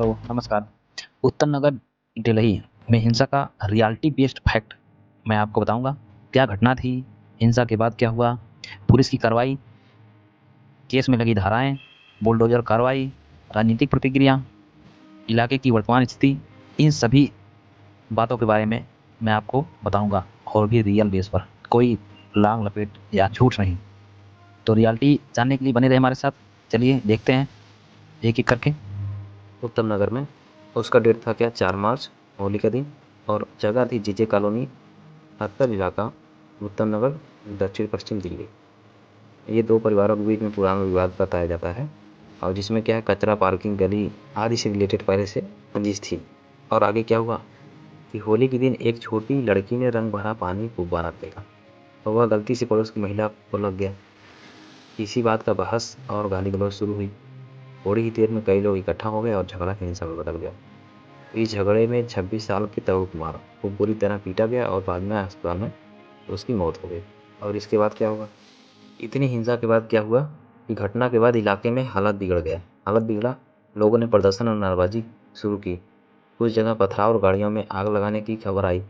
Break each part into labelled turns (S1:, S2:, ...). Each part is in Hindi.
S1: हेलो, नमस्कार। उत्तर नगर दिल्ली में हिंसा का रियलिटी बेस्ड फैक्ट मैं आपको बताऊँगा। क्या घटना थी, हिंसा के बाद क्या हुआ, पुलिस की कार्रवाई, केस में लगी धाराएँ, बुलडोज़र कार्रवाई, राजनीतिक प्रतिक्रिया, इलाके की वर्तमान स्थिति, इन सभी बातों के बारे में मैं आपको बताऊँगा और भी रियल बेस पर, कोई लांग लपेट या झूठ नहीं। तो रियलिटी जानने के लिए बने रहे हमारे साथ। चलिए देखते हैं एक-एक करके।
S2: उत्तम नगर में उसका डेट था क्या 4 मार्च होली का दिन और जगह थी जीजे कॉलोनी हत्तर इलाका उत्तम नगर दक्षिण पश्चिम दिल्ली। ये दो परिवारों के बीच में पुराना विवाद बताया जाता है और जिसमें क्या है कचरा पार्किंग गली आदि से रिलेटेड पहले से रंजिश थी। और आगे क्या हुआ कि होली के दिन एक छोटी लड़की ने रंग भरा पानी गुब्बारा फेंका और वह गलती से पड़ोस की महिला को लग गया। इसी बात का बहस और गाली गलौज शुरू हुई। थोड़ी ही देर में कई लोग इकट्ठा हो गए और झगड़ा हिंसा में बदल गया। इस झगड़े में 26 साल के तरुण कुमार को बुरी तरह पीटा गया और बाद में अस्पताल में उसकी मौत हो गई। और इसके बाद क्या हुआ, इतनी हिंसा के बाद क्या हुआ कि घटना के बाद इलाके में हालत बिगड़ गया। हालत बिगड़ा, लोगों ने प्रदर्शन और नारेबाजी शुरू की। कुछ जगह पथराव और गाड़ियों में आग लगाने की खबर आई।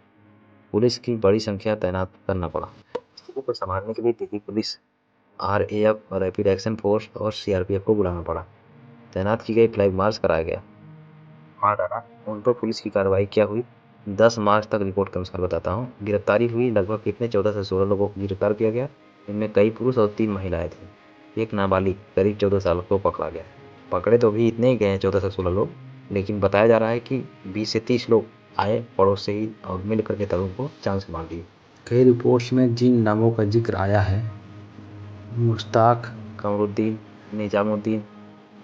S2: पुलिस की बड़ी संख्या तैनात करना पड़ा। स्थिति को संभालने के लिए Delhi police, RAF, rapid action force और CRPF को बुलाना पड़ा। तैनात की गई फ्लैग मार्च कराया गया। उन पर पुलिस की कार्रवाई क्या हुई 10 मार्च तक रिपोर्ट के अनुसार बताता हूँ। गिरफ्तारी हुई लगभग कितने 14 से 16 लोगों को गिरफ्तार किया गया। इनमें कई पुरुष और 3 महिलाएं थी। एक नाबालिग करीब 14 साल को पकड़ा गया। पकड़े तो भी इतने ही गए हैं 14 से 16 लोग, लेकिन बताया जा रहा है कि 20 से 30 लोग आए पड़ोस से ही और मिल करके तरुण को जान से मार दिए।
S3: कई रिपोर्ट्स में जिन नामों का जिक्र आया है, मुश्ताक,
S2: कमरुद्दीन, निजामुद्दीन,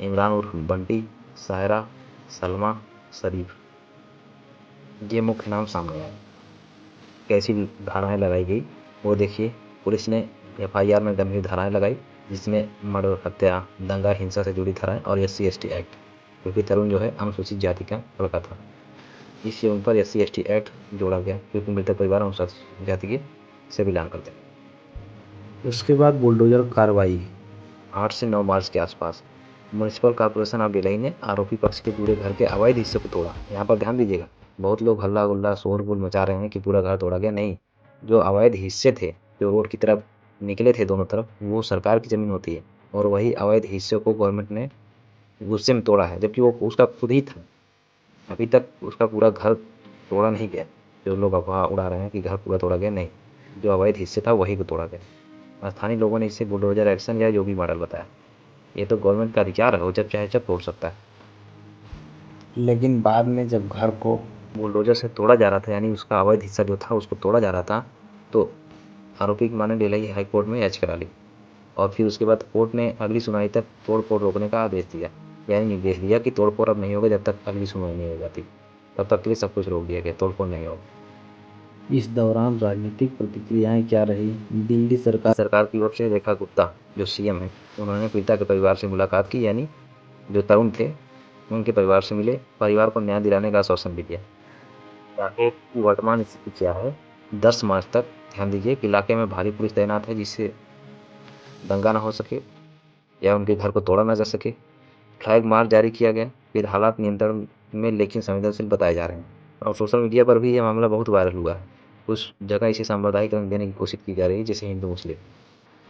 S2: इमरान उर्फ बंटी, सायरा, सलमा, शरीफ, ये मुख्य नाम सामने आए। कैसी धाराएं लगाई गई वो देखिए। पुलिस ने FIR में गंभीर धाराएं लगाई जिसमें मर्डर, हत्या, दंगा, हिंसा से जुड़ी धाराएं और SC/ST एक्ट, क्योंकि तरुण जो है अनुसूचित जाति का लड़का था, इससे उन पर SC/ST एक्ट जोड़ा गया क्योंकि मृतक परिवार अनुसूचित जाति के से बिलोंग करते हैं।
S3: उसके बाद बुलडोजर कार्रवाई
S2: 8 से 9 मार्च के आसपास म्युनिसिपल कॉर्पोरेशन ऑफ दिल्ली ने आरोपी पक्ष के पूरे घर के अवैध हिस्से को तोड़ा। यहाँ पर ध्यान दीजिएगा, बहुत लोग हल्ला गुल्ला शोरगुल मचा रहे हैं कि पूरा घर तोड़ा गया। नहीं, जो अवैध हिस्से थे जो रोड की तरफ निकले थे दोनों तरफ, वो सरकार की ज़मीन होती है और वही अवैध हिस्से को गवर्नमेंट ने गुस्से में तोड़ा है, जबकि वो उसका खुद ही था। अभी तक उसका पूरा घर तोड़ा नहीं गया। जो लोग अफवाह उड़ा रहे हैं कि घर पूरा तोड़ा गया, नहीं, जो अवैध हिस्से था वही को तोड़ा गया। स्थानीय लोगों ने इसे बुलडोजर एक्शन या जो भी मॉडल बताया। ये तो गवर्नमेंट का अधिकार है, वो जब चाहे जब तोड़ सकता है।
S3: लेकिन बाद में जब घर को
S2: बुलडोजर से तोड़ा जा रहा था, यानी उसका अवैध हिस्सा जो था उसको तोड़ा जा रहा था, तो आरोपी की मां ने दिल्ली हाई कोर्ट में याचिका डाली और फिर उसके बाद कोर्ट ने अगली सुनवाई तक तोड़ फोड़ रोकने का आदेश दिया, यानी निर्देश दिया कि तोड़ फोड़ अब नहीं होगा जब तक अगली सुनवाई नहीं हो जाती। तब तक के लिए सब कुछ रोक दिया गया, तोड़ फोड़ नहीं होगा।
S3: इस दौरान राजनीतिक प्रतिक्रियाएं क्या रही? दिल्ली
S2: सरकार की ओर से रेखा गुप्ता जो CM है, उन्होंने पीड़िता के परिवार से मुलाकात की, यानी जो तरुण थे उनके परिवार से मिले, परिवार को न्याय दिलाने का आश्वासन भी दिया। इलाके की वर्तमान स्थिति क्या है 10 मार्च तक, ध्यान दीजिए कि इलाके में भारी पुलिस तैनात है जिससे दंगा ना हो सके या उनके घर को तोड़ा ना जा सके। फ्लैग मार्च जारी किया गया, फिर हालात नियंत्रण में लेकिन संवेदनशील बताए जा रहे हैं और सोशल मीडिया पर भी ये मामला बहुत वायरल हुआ है। कुछ जगह इसे सांप्रदायिक रंग देने की कोशिश की जा रही है, जैसे हिंदू मुस्लिम।